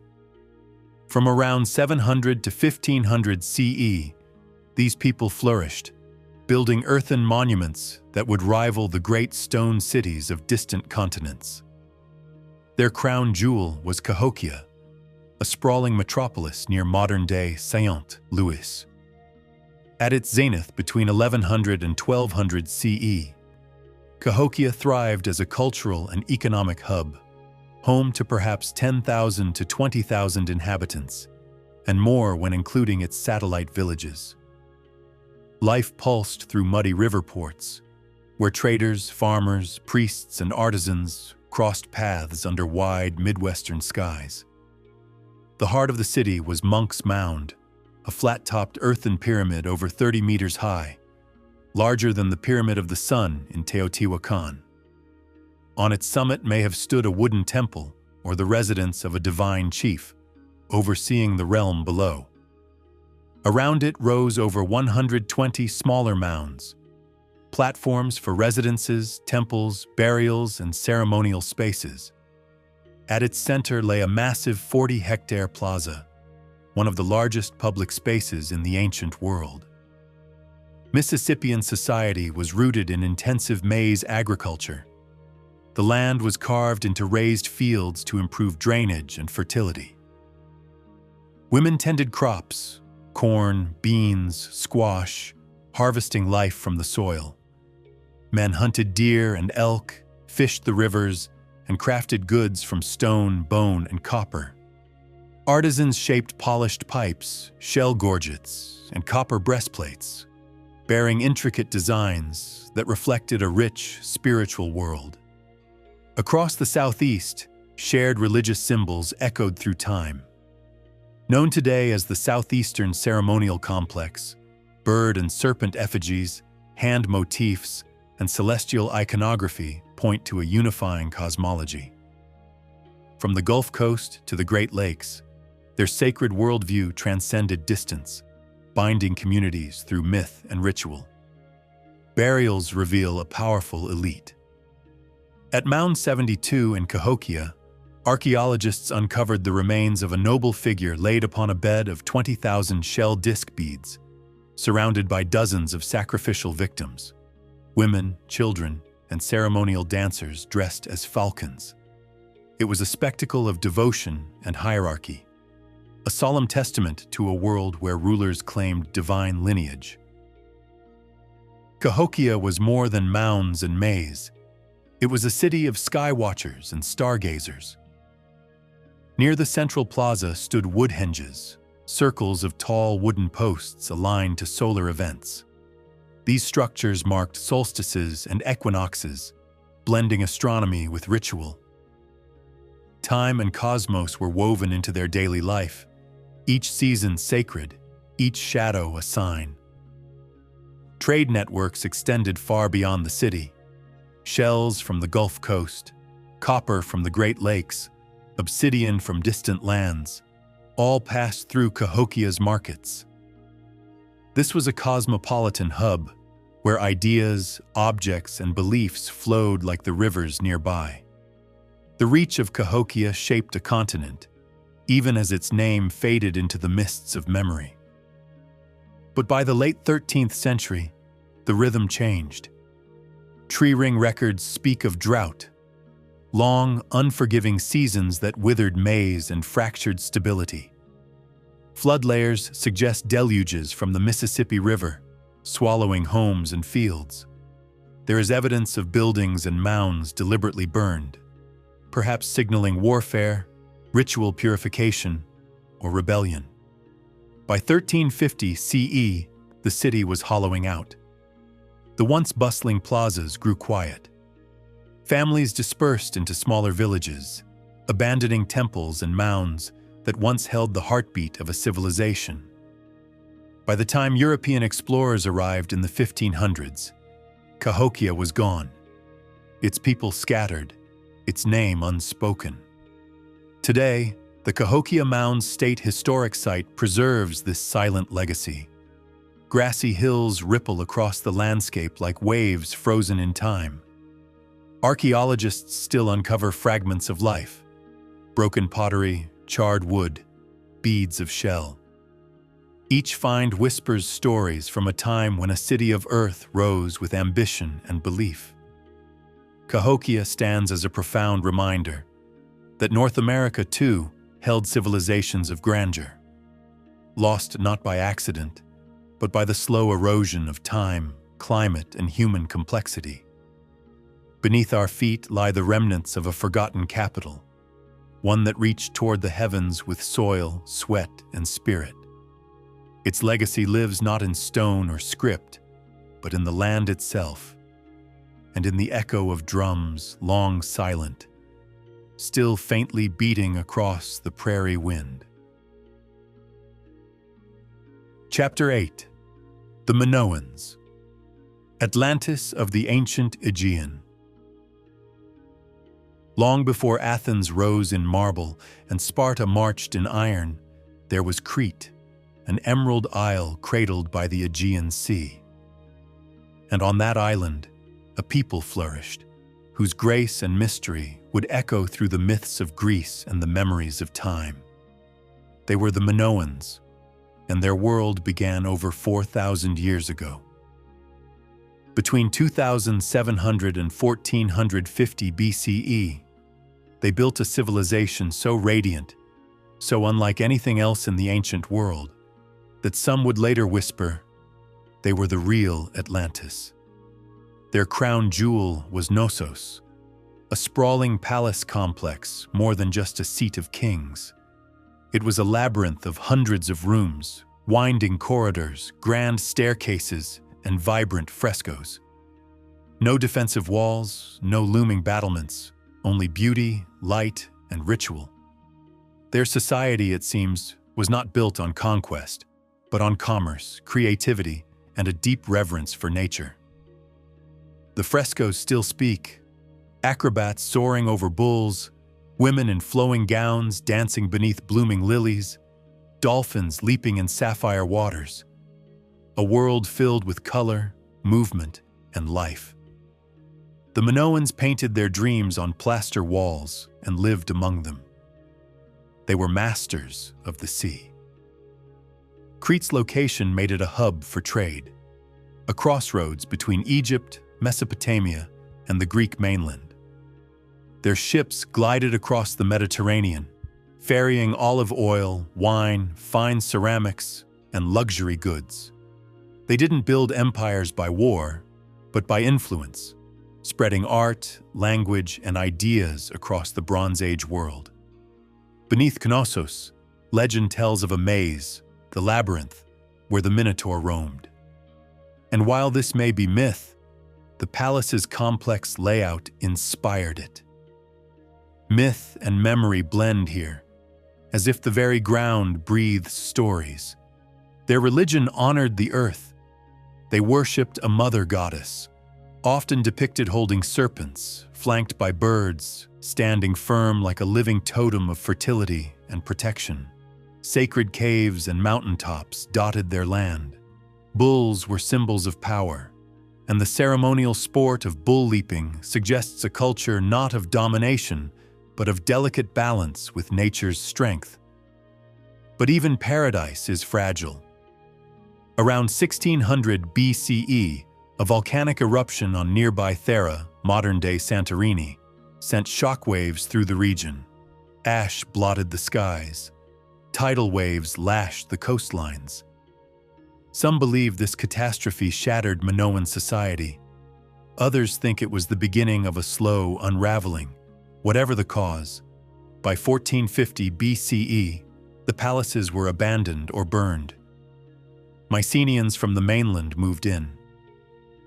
From around 700 to 1500 CE, these people flourished, building earthen monuments that would rival the great stone cities of distant continents. Their crown jewel was Cahokia, a sprawling metropolis near modern-day Saint Louis. At its zenith between 1100 and 1200 CE, Cahokia thrived as a cultural and economic hub, home to perhaps 10,000 to 20,000 inhabitants, and more when including its satellite villages. Life pulsed through muddy river ports, where traders, farmers, priests, and artisans crossed paths under wide Midwestern skies. The heart of the city was Monk's Mound, a flat-topped earthen pyramid over 30 meters high, larger than the Pyramid of the Sun in Teotihuacan. On its summit may have stood a wooden temple or the residence of a divine chief, overseeing the realm below. Around it rose over 120 smaller mounds, platforms for residences, temples, burials, and ceremonial spaces. At its center lay a massive 40-hectare plaza, one of the largest public spaces in the ancient world. Mississippian society was rooted in intensive maize agriculture. The land was carved into raised fields to improve drainage and fertility. Women tended crops, corn, beans, squash, harvesting life from the soil. Men hunted deer and elk, fished the rivers, and crafted goods from stone, bone, and copper. Artisans shaped polished pipes, shell gorgets, and copper breastplates, bearing intricate designs that reflected a rich, spiritual world. Across the southeast, shared religious symbols echoed through time. Known today as the Southeastern Ceremonial Complex, bird and serpent effigies, hand motifs, and celestial iconography point to a unifying cosmology. From the Gulf Coast to the Great Lakes, their sacred worldview transcended distance, binding communities through myth and ritual. Burials reveal a powerful elite. At Mound 72 in Cahokia, archaeologists uncovered the remains of a noble figure laid upon a bed of 20,000 shell disc beads, surrounded by dozens of sacrificial victims, women, children, and ceremonial dancers dressed as falcons. It was a spectacle of devotion and hierarchy, a solemn testament to a world where rulers claimed divine lineage. Cahokia was more than mounds and maze. It was a city of sky watchers and stargazers. Near the central plaza stood wood henges, circles of tall wooden posts aligned to solar events. These structures marked solstices and equinoxes, blending astronomy with ritual. Time and cosmos were woven into their daily life, each season sacred, each shadow a sign. Trade networks extended far beyond the city. Shells from the Gulf Coast, copper from the Great Lakes, obsidian from distant lands, all passed through Cahokia's markets. This was a cosmopolitan hub where ideas, objects, and beliefs flowed like the rivers nearby. The reach of Cahokia shaped a continent, even as its name faded into the mists of memory. But by the late 13th century, the rhythm changed. Tree ring records speak of drought, long, unforgiving seasons that withered maize and fractured stability. Flood layers suggest deluges from the Mississippi River, swallowing homes and fields. There is evidence of buildings and mounds deliberately burned, perhaps signaling warfare, ritual purification, or rebellion. By 1350 CE, the city was hollowing out. The once bustling plazas grew quiet. Families dispersed into smaller villages, abandoning temples and mounds that once held the heartbeat of a civilization. By the time European explorers arrived in the 1500s, Cahokia was gone, its people scattered, its name unspoken. Today, the Cahokia Mounds State Historic Site preserves this silent legacy. Grassy hills ripple across the landscape like waves frozen in time. Archaeologists still uncover fragments of life: broken pottery, charred wood, beads of shell. Each find whispers stories from a time when a city of earth rose with ambition and belief. Cahokia stands as a profound reminder that North America, too, held civilizations of grandeur, lost not by accident, but by the slow erosion of time, climate, and human complexity. Beneath our feet lie the remnants of a forgotten capital, one that reached toward the heavens with soil, sweat, and spirit. Its legacy lives not in stone or script, but in the land itself, and in the echo of drums, long silent, still faintly beating across the prairie wind. Chapter 8. The Minoans, Atlantis of the ancient Aegean. Long before Athens rose in marble and Sparta marched in iron, there was Crete, an emerald isle cradled by the Aegean Sea. and on that island, a people flourished, whose grace and mystery would echo through the myths of Greece and the memories of time. They were the Minoans, and their world began over 4,000 years ago. Between 2700 and 1450 BCE, they built a civilization so radiant, so unlike anything else in the ancient world, that some would later whisper they were the real Atlantis. Their crown jewel was Knossos, a sprawling palace complex more than just a seat of kings. It was a labyrinth of hundreds of rooms, winding corridors, grand staircases, and vibrant frescoes. No defensive walls, no looming battlements, only beauty, light, and ritual. Their society, it seems, was not built on conquest, but on commerce, creativity, and a deep reverence for nature. The frescoes still speak, acrobats soaring over bulls, women in flowing gowns dancing beneath blooming lilies, dolphins leaping in sapphire waters. A world filled with color, movement, and life. The Minoans painted their dreams on plaster walls and lived among them. They were masters of the sea. Crete's location made it a hub for trade, a crossroads between Egypt, Mesopotamia, and the Greek mainland. Their ships glided across the Mediterranean, ferrying olive oil, wine, fine ceramics, and luxury goods. They didn't build empires by war, but by influence, spreading art, language, and ideas across the Bronze Age world. Beneath Knossos, legend tells of a maze, the labyrinth, where the Minotaur roamed. And while this may be myth, the palace's complex layout inspired it. Myth and memory blend here, as if the very ground breathes stories. Their religion honored the earth. They worshipped a mother goddess, often depicted holding serpents, flanked by birds, standing firm like a living totem of fertility and protection. Sacred caves and mountaintops dotted their land. Bulls were symbols of power, and the ceremonial sport of bull leaping suggests a culture not of domination, but of delicate balance with nature's strength. But even paradise is fragile. Around 1600 BCE, a volcanic eruption on nearby Thera, modern-day Santorini, sent shockwaves through the region. Ash blotted the skies. Tidal waves lashed the coastlines. Some believe this catastrophe shattered Minoan society. Others think it was the beginning of a slow unraveling. Whatever the cause, by 1450 BCE, the palaces were abandoned or burned. Mycenaeans from the mainland moved in.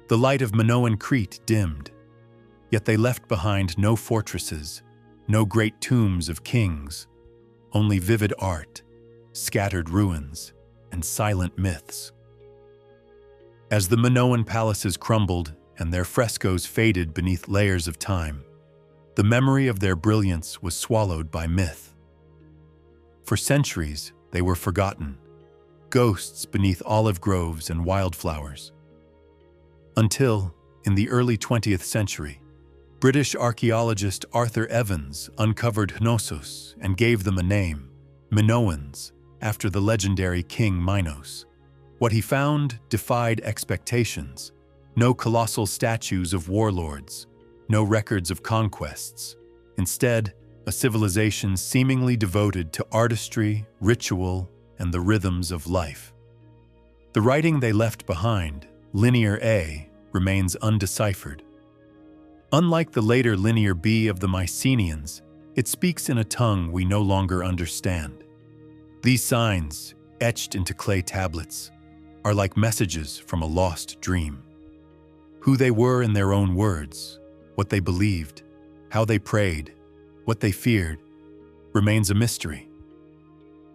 The light of Minoan Crete dimmed, yet they left behind no fortresses, no great tombs of kings, only vivid art, scattered ruins, and silent myths. As the Minoan palaces crumbled and their frescoes faded beneath layers of time, the memory of their brilliance was swallowed by myth. For centuries, they were forgotten, ghosts beneath olive groves and wildflowers. Until, in the early 20th century, British archaeologist Arthur Evans uncovered Knossos and gave them a name, Minoans, after the legendary King Minos. What he found defied expectations. No colossal statues of warlords, no records of conquests. Instead, a civilization seemingly devoted to artistry, ritual, and the rhythms of life. The writing they left behind, Linear A, remains undeciphered. Unlike the later Linear B of the Mycenaeans, it speaks in a tongue we no longer understand. These signs, etched into clay tablets, are like messages from a lost dream. Who they were in their own words, what they believed, how they prayed, what they feared, remains a mystery.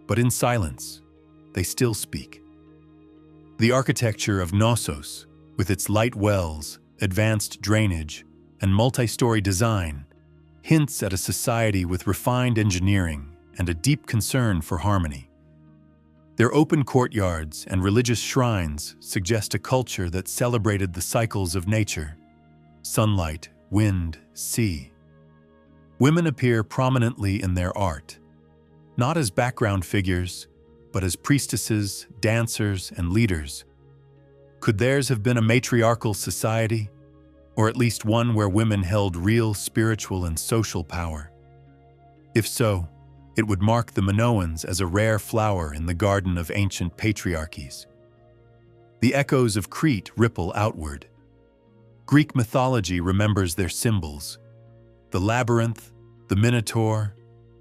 But in silence, they still speak. The architecture of Knossos, with its light wells, advanced drainage, and multi-story design, hints at a society with refined engineering and a deep concern for harmony. Their open courtyards and religious shrines suggest a culture that celebrated the cycles of nature: sunlight, wind, sea. Women appear prominently in their art, not as background figures, but as priestesses, dancers, and leaders. Could theirs have been a matriarchal society, or at least one where women held real spiritual and social power? If so, it would mark the Minoans as a rare flower in the garden of ancient patriarchies. The echoes of Crete ripple outward. Greek mythology remembers their symbols: the labyrinth, the Minotaur,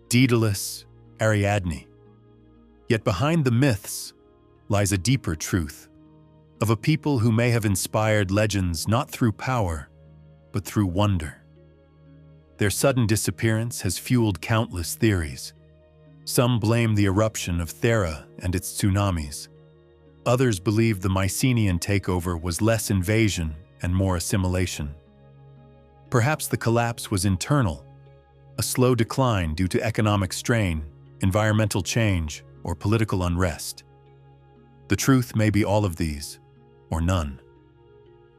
Daedalus, Ariadne. Yet behind the myths lies a deeper truth of a people who may have inspired legends not through power, but through wonder. Their sudden disappearance has fueled countless theories. Some blame the eruption of Thera and its tsunamis. Others believe the Mycenaean takeover was less invasion and more assimilation. Perhaps the collapse was internal, a slow decline due to economic strain, environmental change, or political unrest. The truth may be all of these, or none.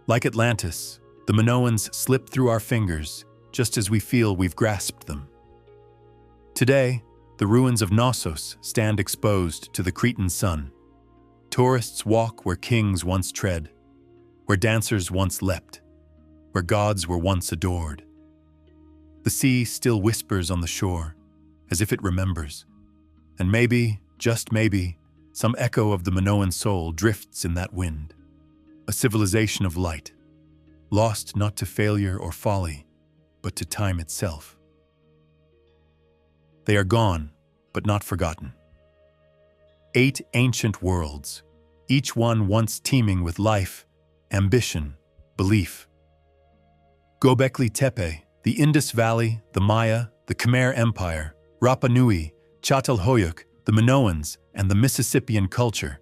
Like Atlantis, the Minoans slip through our fingers just as we feel we've grasped them. Today, the ruins of Knossos stand exposed to the Cretan sun. Tourists walk where kings once tread, where dancers once leapt, where gods were once adored. The sea still whispers on the shore, as if it remembers. And maybe, just maybe, some echo of the Minoan soul drifts in that wind. A civilization of light, lost not to failure or folly, but to time itself. They are gone, but not forgotten. 8 ancient worlds, each one once teeming with life, ambition, belief. Göbekli Tepe, the Indus Valley, the Maya, the Khmer Empire, Rapa Nui, Çatalhöyük, the Minoans, and the Mississippian culture,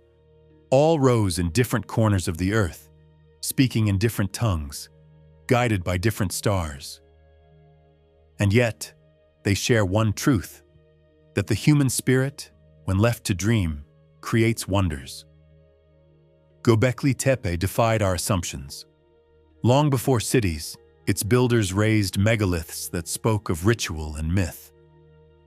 all rose in different corners of the earth, speaking in different tongues, guided by different stars. And yet, they share one truth: that the human spirit, when left to dream, creates wonders. Göbekli Tepe defied our assumptions. Long before cities, its builders raised megaliths that spoke of ritual and myth.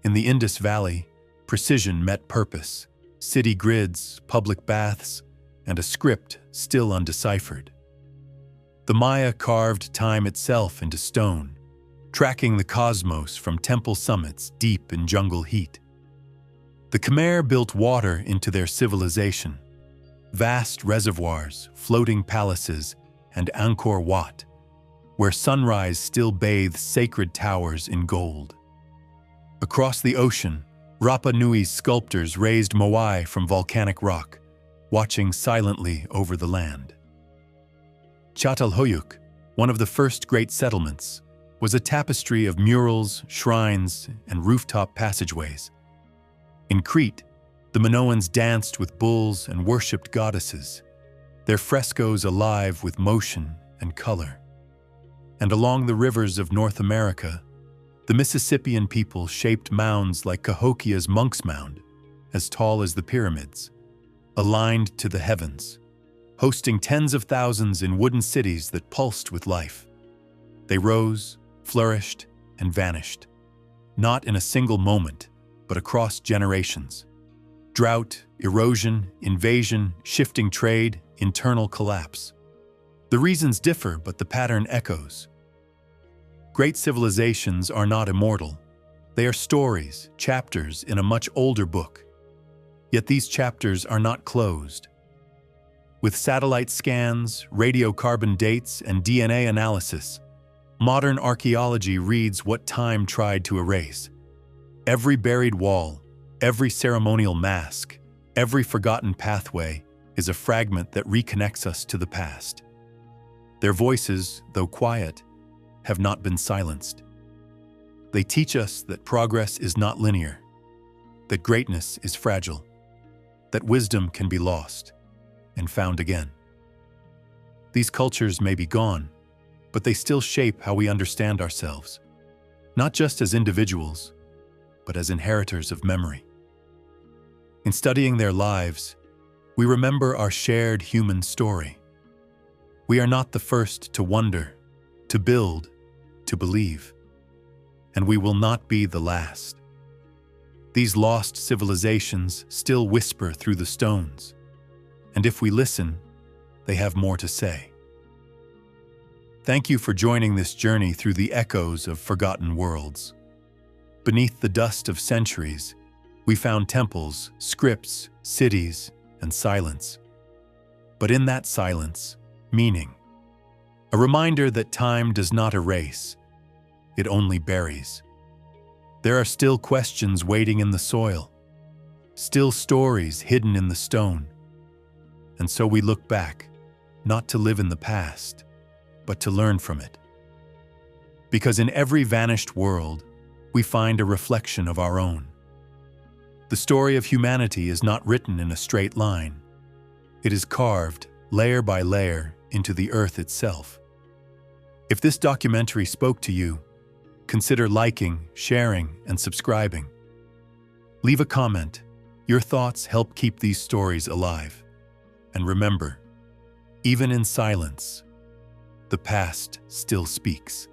In the Indus Valley, precision met purpose: city grids, public baths, and a script still undeciphered. The Maya carved time itself into stone, tracking the cosmos from temple summits deep in jungle heat. The Khmer built water into their civilization: vast reservoirs, floating palaces, and Angkor Wat, where sunrise still bathes sacred towers in gold. Across the ocean, Rapa Nui's sculptors raised moai from volcanic rock, watching silently over the land. Çatalhöyük, one of the first great settlements, was a tapestry of murals, shrines, and rooftop passageways. In Crete, the Minoans danced with bulls and worshipped goddesses, their frescoes alive with motion and color. And along the rivers of North America, the Mississippian people shaped mounds like Cahokia's Monk's Mound, as tall as the pyramids, aligned to the heavens, hosting tens of thousands in wooden cities that pulsed with life. They rose, flourished, and vanished, not in a single moment, but across generations. Drought, erosion, invasion, shifting trade, internal collapse. The reasons differ, but the pattern echoes. Great civilizations are not immortal. They are stories, chapters in a much older book. Yet these chapters are not closed. With satellite scans, radiocarbon dates, and DNA analysis, modern archaeology reads what time tried to erase. Every buried wall, every ceremonial mask, every forgotten pathway is a fragment that reconnects us to the past. Their voices, though quiet, have not been silenced. They teach us that progress is not linear, that greatness is fragile, that wisdom can be lost and found again. These cultures may be gone, but they still shape how we understand ourselves, not just as individuals, but as inheritors of memory. In studying their lives, we remember our shared human story. We are not the first to wonder, to build, to believe, and we will not be the last. These lost civilizations still whisper through the stones, and if we listen, they have more to say. Thank you for joining this journey through the echoes of forgotten worlds. Beneath the dust of centuries, we found temples, scripts, cities, and silence. But in that silence, meaning. A reminder that time does not erase, it only buries. There are still questions waiting in the soil, still stories hidden in the stone. And so we look back, not to live in the past, but to learn from it. Because in every vanished world, we find a reflection of our own. The story of humanity is not written in a straight line. It is carved, layer by layer, into the earth itself. If this documentary spoke to you, consider liking, sharing, and subscribing. Leave a comment. Your thoughts help keep these stories alive. And remember, even in silence, the past still speaks.